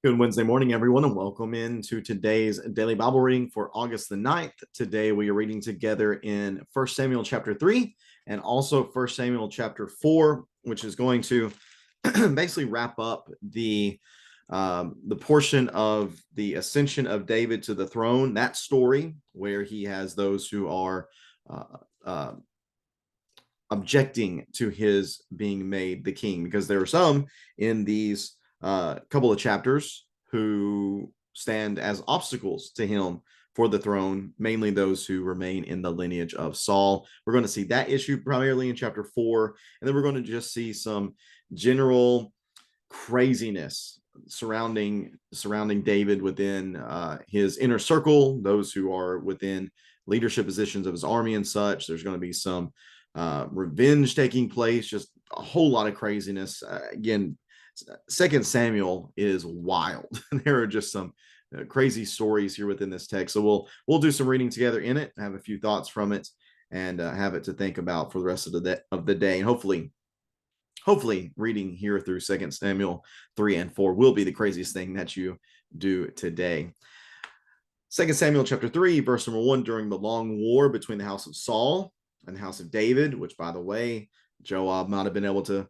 Good Wednesday morning, everyone, and welcome into today's daily Bible reading for August the 9th. Today we are reading together in 1 Samuel chapter 3 and also 1 Samuel chapter 4, which is going to basically wrap up the portion of the ascension of David to the throne, that story where he has those who are uh, uh, objecting to his being made the king, because there are some in these couple of chapters who stand as obstacles to him for the throne, mainly those who remain in the lineage of Saul. We're going to see that issue primarily in chapter 4, and then we're going to just see some general craziness surrounding David within his inner circle, those who are within leadership positions of his army and such. There's going to be some revenge taking place, just a whole lot of craziness. Again, Second Samuel is wild. There are just some crazy stories here within this text. So we'll do some reading together in it, have a few thoughts from it, and have it to think about for the rest of the day. And hopefully reading here through Second Samuel 3 and 4 will be the craziest thing that you do today. Second Samuel chapter 3, verse number 1, during the long war between the house of Saul and the house of David, which, by the way, Joab might have been able to,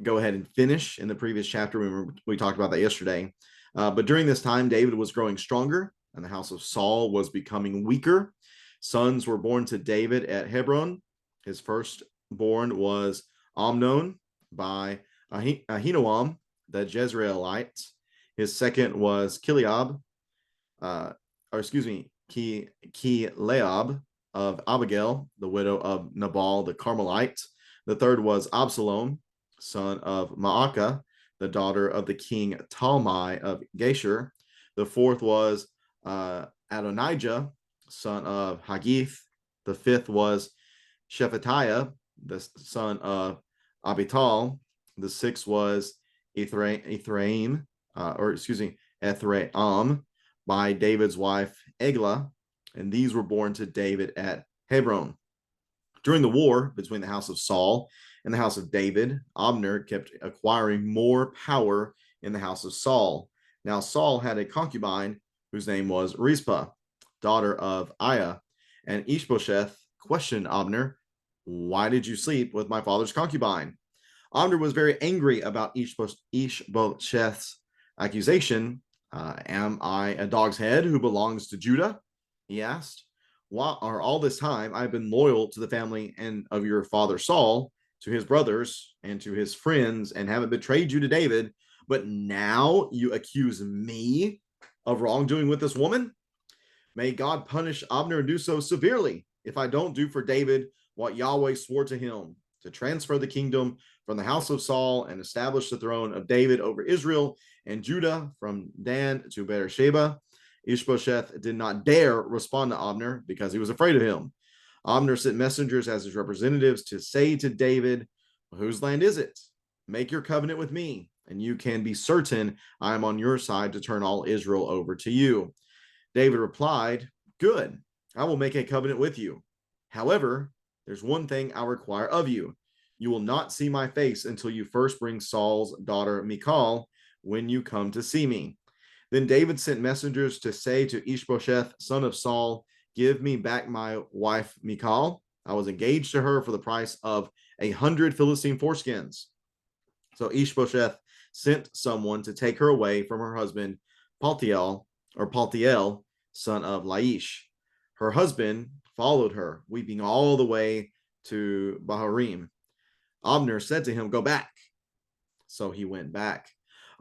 go ahead and finish in the previous chapter. We talked about that yesterday. But during this time, David was growing stronger and the house of Saul was becoming weaker. Sons were born to David at Hebron. His firstborn was Amnon by Ahinoam, the Jezreelite. His second was Kileab, Kileab of Abigail, the widow of Nabal the Carmelite. The third was Absalom, son of Maacah, the daughter of the king Talmai of Geshur. The fourth was Adonijah, son of Haggith. The fifth was Shephatiah, the son of Abital. The sixth was Ephraim, by David's wife Eglah, and these were born to David at Hebron. During the war between the house of Saul and the house of David, Abner kept acquiring more power in the house of Saul. Now Saul had a concubine whose name was Rizpah, daughter of Aiah, and Ishbosheth questioned Abner, "Why did you sleep with my father's concubine?" Abner was very angry about Ishbosheth's accusation. Am I a dog's head who belongs to Judah? He asked. Why are all this time I've been loyal to the family and of your father Saul, to his brothers and to his friends, and haven't betrayed you to David, but now you accuse me of wrongdoing with this woman? May God punish Abner and do so severely if I don't do for David what Yahweh swore to him, to transfer the kingdom from the house of Saul and establish the throne of David over Israel and Judah from Dan to Beersheba. Ishbosheth did not dare respond to Abner because he was afraid of him. Abner sent messengers as his representatives to say to David, "Whose land is it? Make your covenant with me, and you can be certain I am on your side to turn all Israel over to you." David replied, "Good, I will make a covenant with you. However, there's one thing I require of you. You will not see my face until you first bring Saul's daughter Michal when you come to see me." Then David sent messengers to say to Ishbosheth, son of Saul, "Give me back my wife Michal. I was engaged to her for the price of 100 Philistine foreskins." So Ishbosheth sent someone to take her away from her husband Paltiel, son of Laish. Her husband followed her, weeping all the way to Baharim. Abner said to him, "Go back." So he went back.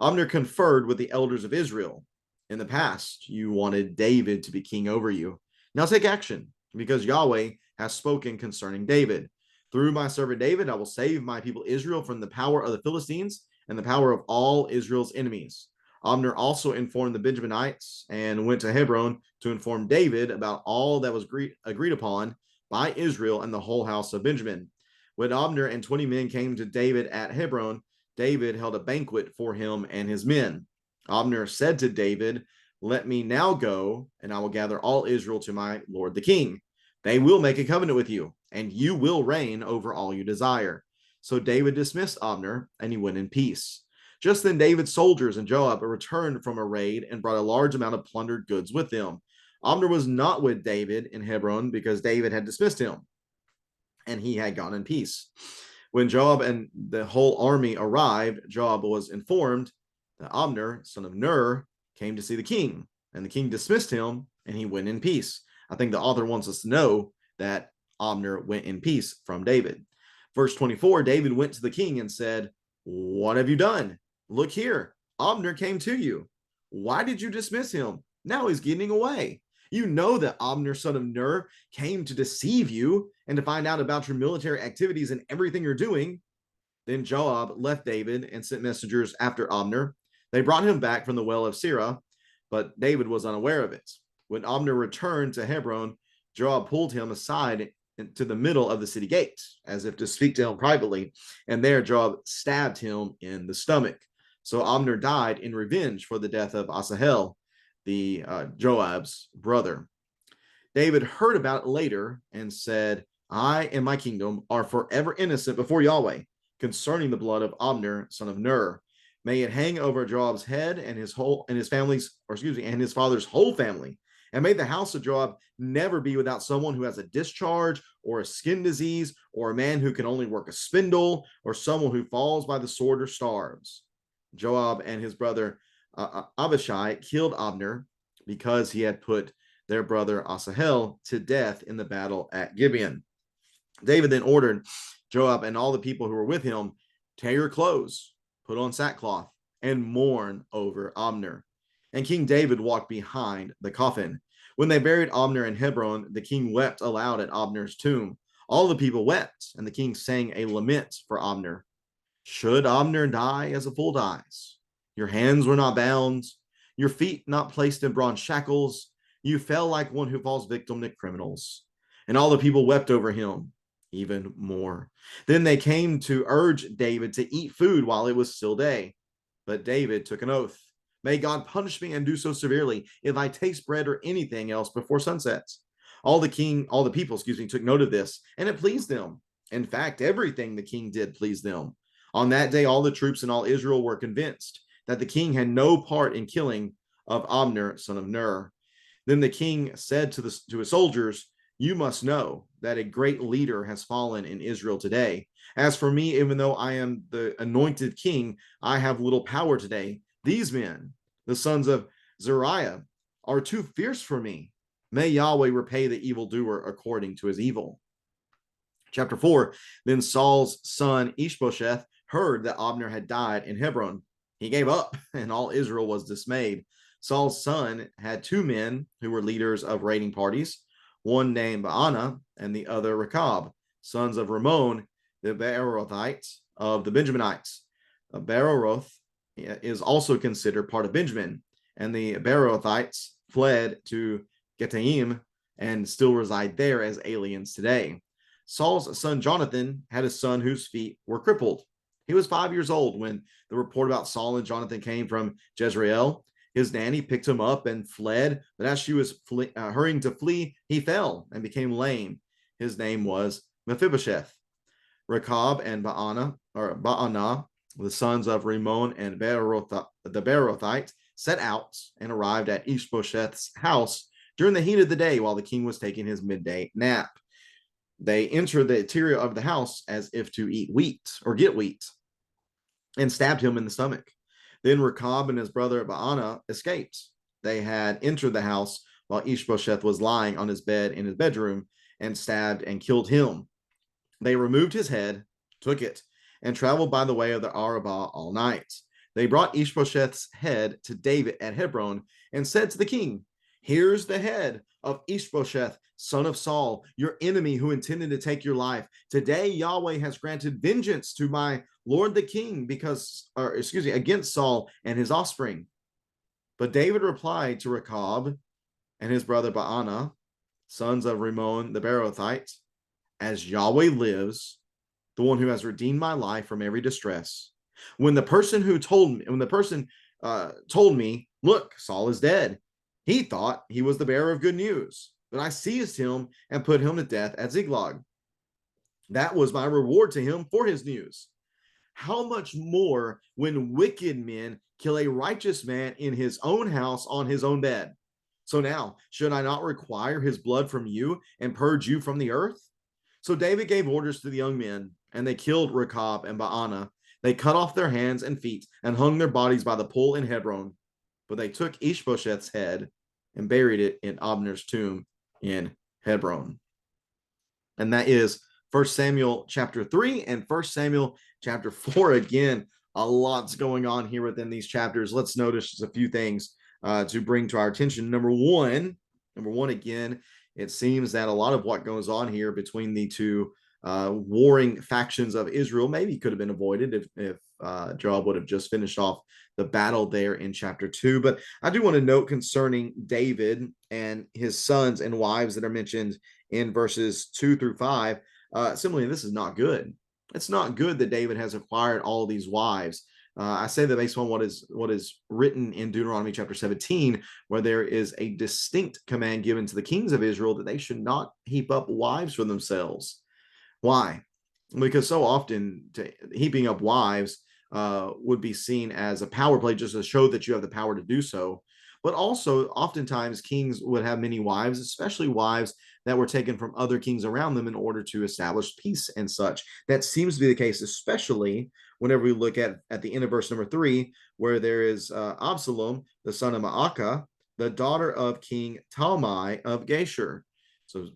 Abner conferred with the elders of Israel. In the past, you wanted David to be king over you. Now take action, because Yahweh has spoken concerning David. Through my servant David, I will save my people Israel from the power of the Philistines and the power of all Israel's enemies. Abner also informed the Benjaminites and went to Hebron to inform David about all that was agreed upon by Israel and the whole house of Benjamin. When Abner and 20 men came to David at Hebron, David held a banquet for him and his men. Abner said to David, "Let me now go, and I will gather all Israel to my lord the king. They will make a covenant with you, and you will reign over all you desire." So David dismissed Abner, and he went in peace. Just then David's soldiers and Joab returned from a raid and brought a large amount of plundered goods with them. Abner was not with David in Hebron because David had dismissed him, and he had gone in peace. When Joab and the whole army arrived, Joab was informed that Abner, son of Ner, came to see the king, and the king dismissed him, and he went in peace. I think the author wants us to know that Abner went in peace from David. Verse 24, David went to the king and said, "What have you done? Look here, Abner came to you. Why did you dismiss him? Now he's getting away. You know that Abner, son of Ner, came to deceive you and to find out about your military activities and everything you're doing." Then Joab left David and sent messengers after Abner. They brought him back from the well of Sirah, but David was unaware of it. When Abner returned to Hebron, Joab pulled him aside into the middle of the city gate, as if to speak to him privately, and there Joab stabbed him in the stomach. So Abner died in revenge for the death of Asahel, the Joab's brother. David heard about it later and said, "I and my kingdom are forever innocent before Yahweh concerning the blood of Abner, son of Ner. May it hang over Joab's head and his father's whole family. And may the house of Joab never be without someone who has a discharge or a skin disease, or a man who can only work a spindle, or someone who falls by the sword or starves." Joab and his brother Abishai killed Abner because he had put their brother Asahel to death in the battle at Gibeon. David then ordered Joab and all the people who were with him, "Tear your clothes, put on sackcloth, and mourn over Abner." And King David walked behind the coffin. When they buried Abner in Hebron, the king wept aloud at Abner's tomb. All the people wept, and the king sang a lament for Abner. "Should Abner die as a fool dies? Your hands were not bound, your feet not placed in bronze shackles. You fell like one who falls victim to criminals." And all the people wept over him even more. Then they came to urge David to eat food while it was still day. But David took an oath. "May God punish me and do so severely if I taste bread or anything else before sunset." All the people, took note of this, and it pleased them. In fact, everything the king did pleased them. On that day, all the troops in all Israel were convinced that the king had no part in killing of Abner, son of Ner. Then the king said to his soldiers, "You must know that a great leader has fallen in Israel today. As for me, even though I am the anointed king, I have little power today. These men, the sons of Zeruiah, are too fierce for me. May Yahweh repay the evildoer according to his evil." Chapter 4, then Saul's son Ishbosheth heard that Abner had died in Hebron. He gave up, and all Israel was dismayed. Saul's son had two men who were leaders of raiding parties, one named Baana and the other Rechab, sons of Ramon, the Beerothite of the Benjaminites. Beeroth is also considered part of Benjamin, and the Beerothites fled to Gittaim and still reside there as aliens today. Saul's son Jonathan had a son whose feet were crippled. He was 5 years old when the report about Saul and Jonathan came from Jezreel. His nanny picked him up and fled, but as she was hurrying to flee, he fell and became lame. His name was Mephibosheth. Rechab and Baana, the sons of Ramon and the Beerothite, set out and arrived at Ishbosheth's house during the heat of the day while the king was taking his midday nap. They entered the interior of the house as if to eat wheat or get wheat and stabbed him in the stomach. Then Rechab and his brother Baana escaped. They had entered the house while Ishbosheth was lying on his bed in his bedroom and stabbed and killed him. They removed his head, took it, and traveled by the way of the Arabah all night. They brought Ishbosheth's head to David at Hebron and said to the king, "Here's the head of Ishbosheth, son of Saul, your enemy who intended to take your life. Today Yahweh has granted vengeance to my lord the king against Saul and his offspring." But David replied to Rechab and his brother Baana, sons of Ramon the Beerothite, "As Yahweh lives, the one who has redeemed my life from every distress, when the person told me, 'Look, Saul is dead,' he thought he was the bearer of good news, but I seized him and put him to death at Ziklag. That was my reward to him for his news. How much more when wicked men kill a righteous man in his own house on his own bed? So now, should I not require his blood from you and purge you from the earth? So David gave orders to the young men, and they killed Rechab and Baanah. They cut off their hands and feet and hung their bodies by the pool in Hebron. But they took Ishbosheth's head and buried it in Abner's tomb in Hebron. And that is 1 Samuel chapter 3 and 1 Samuel chapter 4. Again, a lot's going on here within these chapters. Let's notice just a few things to bring to our attention. Number one, again, it seems that a lot of what goes on here between the two warring factions of Israel maybe could have been avoided if Joab would have just finished off the battle there in chapter 2. But I do want to note concerning David and his sons and wives that are mentioned in verses 2 through 5. Similarly, this is not good. It's not good that David has acquired all these wives. I say that based on what is written in Deuteronomy chapter 17, where there is a distinct command given to the kings of Israel that they should not heap up wives for themselves. Why? Because so often heaping up wives would be seen as a power play, just to show that you have the power to do so. But also, oftentimes, kings would have many wives, especially wives that were taken from other kings around them in order to establish peace and such. That seems to be the case, especially whenever we look at the end of verse number 3, where there is Absalom, the son of Maacah, the daughter of King Talmai of Geshur. So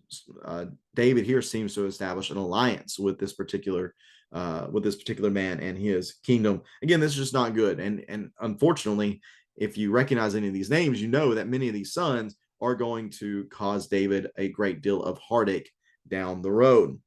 David here seems to establish an alliance with this particular man and his kingdom. Again, this is just not good. And unfortunately, if you recognize any of these names, you know that many of these sons are going to cause David a great deal of heartache down the road.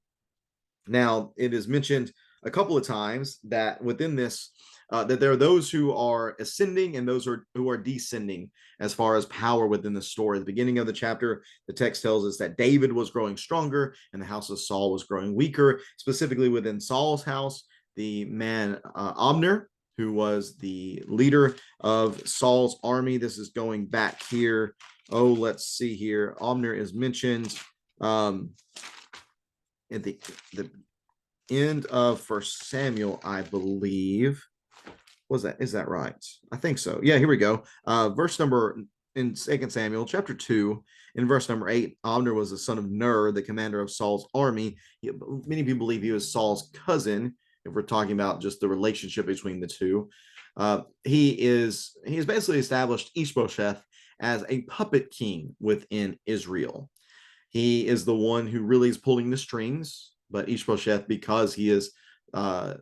Now, it is mentioned a couple of times that within this, that there are those who are ascending and those who are descending as far as power within the story. At the beginning of the chapter, the text tells us that David was growing stronger and the house of Saul was growing weaker. Specifically within Saul's house, the man Abner, who was the leader of Saul's army. This is going back here. Oh, let's see here. Abner is mentioned at the end of First Samuel, I believe. Is that right? I think so. Yeah, here we go. Verse number in 2 Samuel chapter 2, in verse number 8, Abner was the son of Ner, the commander of Saul's army. Many people believe he was Saul's cousin, if we're talking about just the relationship between the two. He has basically established Ishbosheth as a puppet king within Israel. He is the one who really is pulling the strings, but Ishbosheth, because he is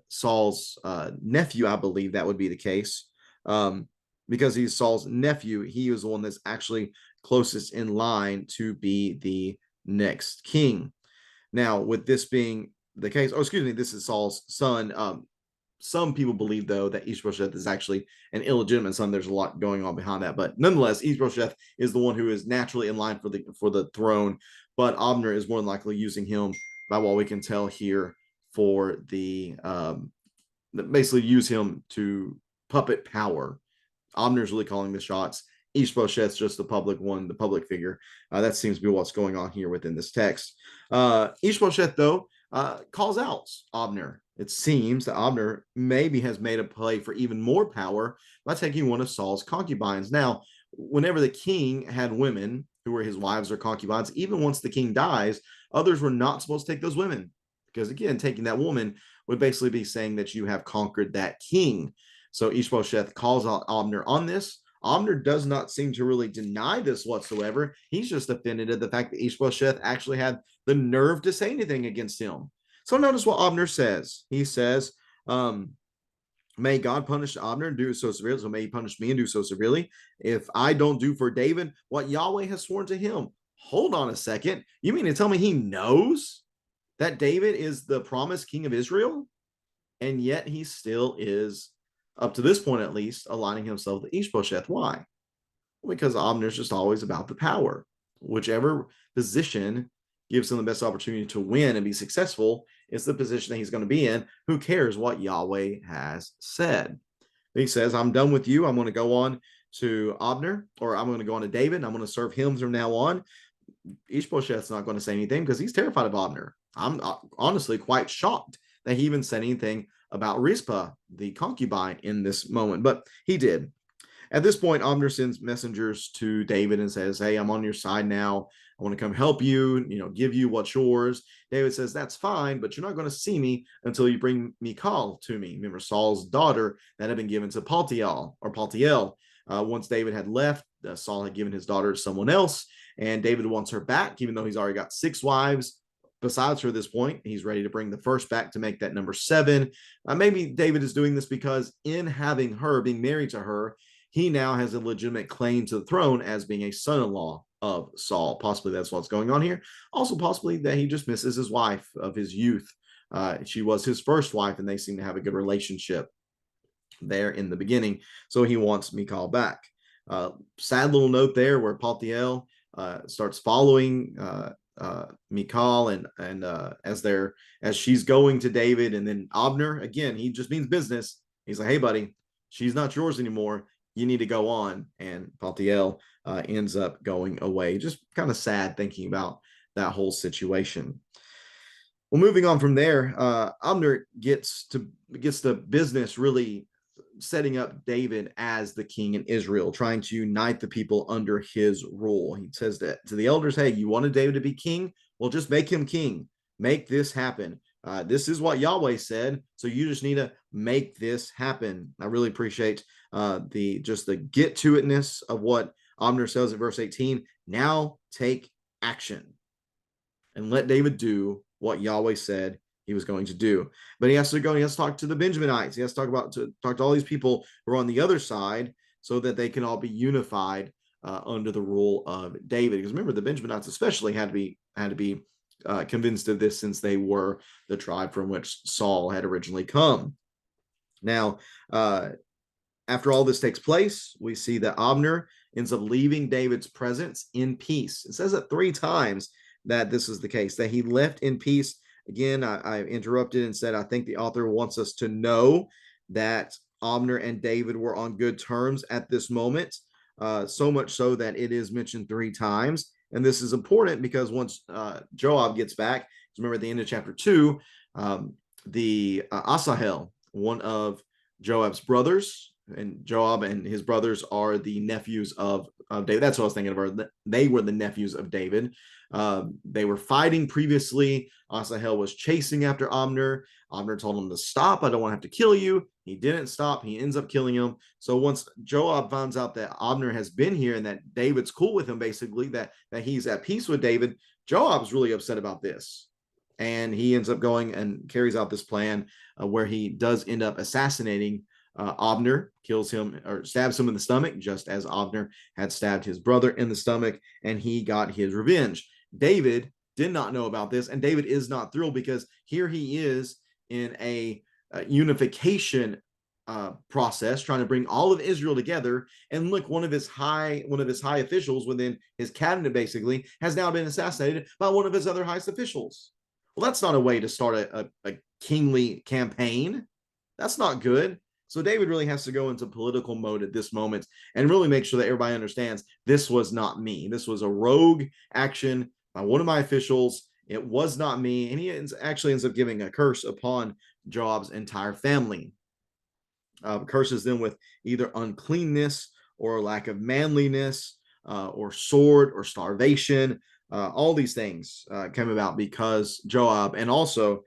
Saul's nephew, I believe that would be the case. Because he's Saul's nephew, he was the one that's actually closest in line to be the next king. Now, with this being the case, this is Saul's son. Some people believe, though, that Ishbosheth is actually an illegitimate son. There's a lot going on behind that, but nonetheless, Ishbosheth is the one who is naturally in line for the throne. But Abner is more than likely using him, by what we can tell here, for the basically use him to puppet power. Abner's really calling the shots. Ishbosheth's just the public figure. That seems to be what's going on here within this text. Ishbosheth, though, calls out Abner. It seems that Abner maybe has made a play for even more power by taking one of Saul's concubines. Now, whenever the king had women who were his wives or concubines, even once the king dies, others were not supposed to take those women. Because again, taking that woman would basically be saying that you have conquered that king. So Ishbosheth calls out Abner on this. Abner does not seem to really deny this whatsoever. He's just offended at the fact that Ishbosheth actually had the nerve to say anything against him. So notice what Abner says. He says, may God punish Abner and do so severely. So may he punish me and do so severely. If I don't do for David what Yahweh has sworn to him. Hold on a second. You mean to tell me he knows that David is the promised king of Israel? And yet he still is, up to this point at least, aligning himself with Ishbosheth. Why? Well, because Abner's just always about the power. Whichever position gives him the best opportunity to win and be successful is the position that he's going to be in. Who cares what Yahweh has said? He says, I'm done with you. I'm going to go on to Abner, or I'm going to go on to David, and I'm going to serve him from now on. Ishbosheth's not going to say anything because he's terrified of Abner. I'm honestly quite shocked that he even said anything about Rizpah, the concubine, in this moment, but he did. At this point, Abner sends messengers to David and says, "Hey, I'm on your side now. I want to come help you, give you what's yours." David says, "That's fine, but you're not going to see me until you bring Michal to me." Remember, Saul's daughter that had been given to Paltiel. Once David had left, Saul had given his daughter to someone else, and David wants her back, even though he's already got 6 wives. Besides her at this point, he's ready to bring the first back to make that number 7. Maybe David is doing this because in having her, being married to her, he now has a legitimate claim to the throne as being a son-in-law of Saul. Possibly that's what's going on here. Also, possibly that he just misses his wife of his youth. She was his first wife, and they seem to have a good relationship there in the beginning. So he wants Michal back. Sad little note there where Paltiel starts following Michal, and as she's going to David, and then Abner, again, he just means business. He's like, "Hey, buddy, she's not yours anymore. You need to go on." And Paltiel ends up going away. Just kind of sad thinking about that whole situation. Well, moving on from there, Abner gets to business really setting up David as the king in Israel, trying to unite the people under his rule. He says that to the elders, "Hey, you wanted David to be king? Well, just make him king. Make this happen. This is what Yahweh said, so you just need to make this happen." I really appreciate the get to itness of what Abner says in verse 18. Now take action and let David do what Yahweh said he was going to do. But he has to go and he has to talk to the Benjaminites. He has to talk to all these people who are on the other side so that they can all be unified under the rule of David. Because remember, the Benjaminites especially had to be convinced of this, since they were the tribe from which Saul had originally come. Now, after all this takes place, we see that Abner ends up leaving David's presence in peace. It says it 3 times that this is the case, that he left in peace. Again, I interrupted and said, I think the author wants us to know that Abner and David were on good terms at this moment, so much so that it is mentioned 3 times. And this is important because once Joab gets back, remember at the end of chapter 2, the Asahel, one of Joab's brothers, and Joab and his brothers are the nephews of David. That's what I was thinking of. They were the nephews of David. They were fighting previously. Asahel was chasing after Abner. Abner told him to stop. "I don't want to have to kill you." He didn't stop. He ends up killing him. So once Joab finds out that Abner has been here and that David's cool with him, basically, that he's at peace with David, Joab's really upset about this. And he ends up going and carries out this plan where he does end up assassinating Abner, kills him or stabs him in the stomach, just as Abner had stabbed his brother in the stomach, and he got his revenge. David did not know about this, and David is not thrilled because here he is in a unification process, trying to bring all of Israel together. And look, one of his high officials within his cabinet basically has now been assassinated by one of his other highest officials. Well, that's not a way to start a kingly campaign. That's not good. So David really has to go into political mode at this moment and really make sure that everybody understands this was not me. This was a rogue action by one of my officials. It was not me. And he actually ends up giving a curse upon Joab's entire family. Curses them with either uncleanness or lack of manliness, or sword or starvation. All these things came about because Joab and also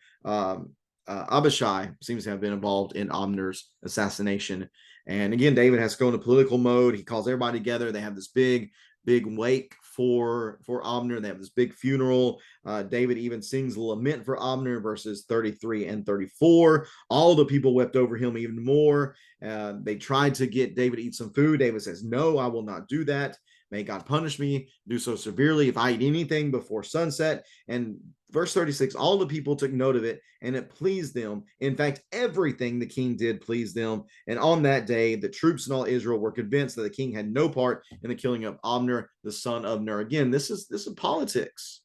Abishai seems to have been involved in Abner's assassination. And again, David has to go into political mode. He calls everybody together. They have this big wake for Abner. They have this big funeral. David even sings a lament for Abner, verses 33 and 34. All the people wept over him even more. They tried to get David to eat some food. David says, "No, I will not do that. May God punish me, do so severely, if I eat anything before sunset." And verse 36, all the people took note of it, and it pleased them. In fact, everything the king did pleased them. And on that day, the troops in all Israel were convinced that the king had no part in the killing of Abner, the son of Ner. Again, this is politics.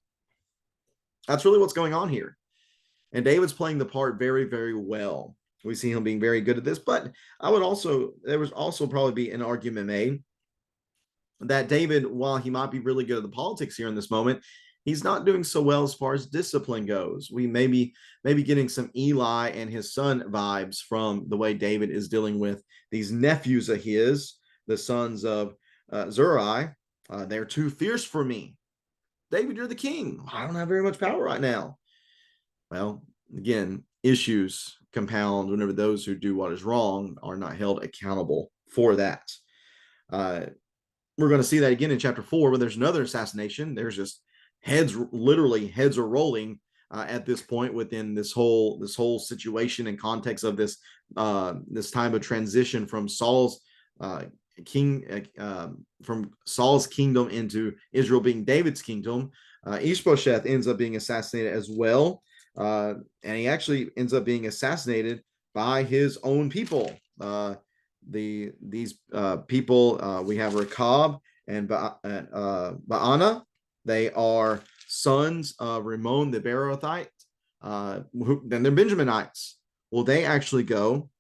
That's really what's going on here. And David's playing the part very, very well. We see him being very good at this. But there was also probably be an argument made that David, while he might be really good at the politics here in this moment, he's not doing so well as far as discipline goes. We maybe getting some Eli and his son vibes from the way David is dealing with these nephews of his, the sons of Zerai. They're too fierce for me. David, you're the king. I don't have very much power right now. Well, again, issues compound whenever those who do what is wrong are not held accountable for that. We're going to see that again in chapter 4, where there's another assassination. There's just literally heads are rolling at this point within this whole situation and context of this time of transition from Saul's from Saul's kingdom into Israel being David's kingdom. Ishbosheth ends up being assassinated as well, and he actually ends up being assassinated by his own people. These people, we have Rechab and Baana. They are sons of Rimmon the Beerothite. Then they're Benjaminites. Well, they actually go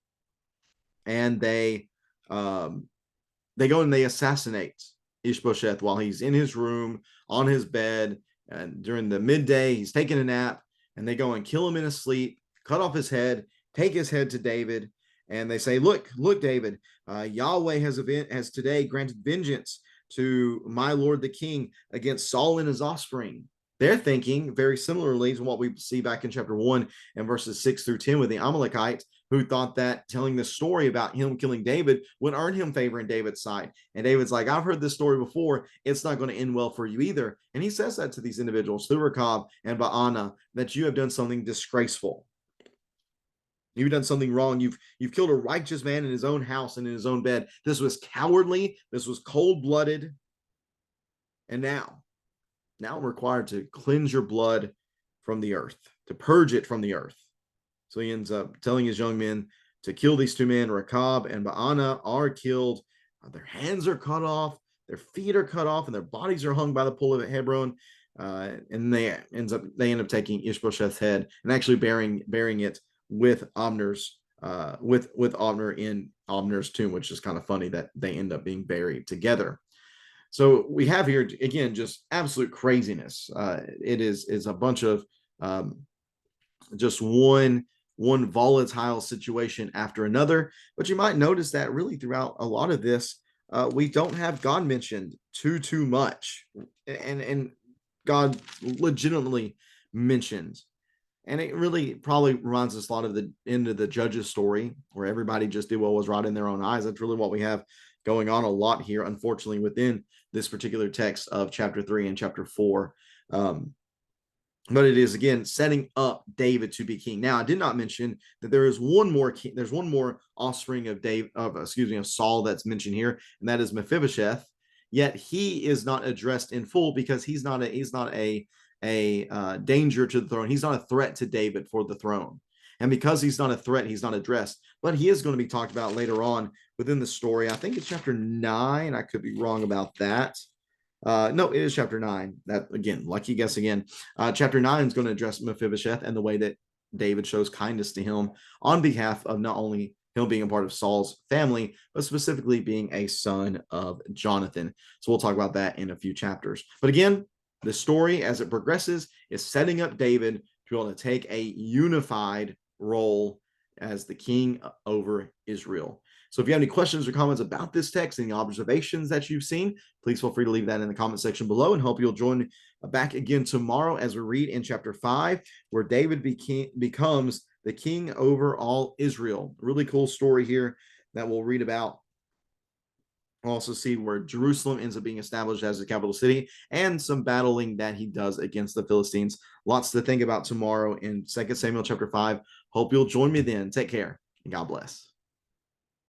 and they go and they assassinate Ishbosheth while he's in his room on his bed, and during the midday he's taking a nap, and they go and kill him in his sleep, cut off his head, take his head to David. And they say, look, David, Yahweh has today granted vengeance to my Lord the king against Saul and his offspring. They're thinking very similarly to what we see back in chapter 1 and verses 6 through 10 with the Amalekites, who thought that telling this story about him killing David would earn him favor in David's sight. And David's like, I've heard this story before. It's not going to end well for you either. And he says that to these individuals, through Rechab and Baana, that you have done something disgraceful. You've done something wrong. You've killed a righteous man in his own house and in his own bed. This was cowardly. This was cold-blooded. And now I'm required to cleanse your blood from the earth, to purge it from the earth. So he ends up telling his young men to kill these two men. Rechab and Baana are killed. Their hands are cut off. Their feet are cut off, and their bodies are hung by the pole of Hebron. And they end up taking Ishbosheth's head and actually burying it with Abner's with Abner in Abner's tomb, which is kind of funny that they end up being buried together. So we have here again just absolute craziness. It is a bunch of just one volatile situation after another. But you might notice that really throughout a lot of this, we don't have God mentioned too much, and God legitimately mentioned. And it really probably reminds us a lot of the end of the Judges story, where everybody just did what was right in their own eyes. That's really what we have going on a lot here, unfortunately, within this particular text of chapter 3 and chapter 4. But it is, again, setting up David to be king. Now, I did not mention that there is one more king. There's one more offspring of Saul that's mentioned here, and that is Mephibosheth. Yet he is not addressed in full because he's not a danger to the throne. He's not a threat to David for the throne. And because he's not a threat, he's not addressed. But he is going to be talked about later on within the story. I think it's chapter 9. I could be wrong about that. No, it is chapter 9. That, again, lucky guess again. Chapter 9 is going to address Mephibosheth and the way that David shows kindness to him on behalf of not only him being a part of Saul's family, but specifically being a son of Jonathan. So we'll talk about that in a few chapters. But again, the story as it progresses is setting up David to be able to take a unified role as the king over Israel. So if you have any questions or comments about this text, any observations that you've seen, please feel free to leave that in the comment section below, and hope you'll join back again tomorrow as we read in chapter 5, where David becomes the king over all Israel. Really cool story here that we'll read about. We'll also see where Jerusalem ends up being established as the capital city, and some battling that he does against the Philistines. Lots to think about tomorrow in 2 Samuel chapter 5. Hope you'll join me then. Take care, and God bless.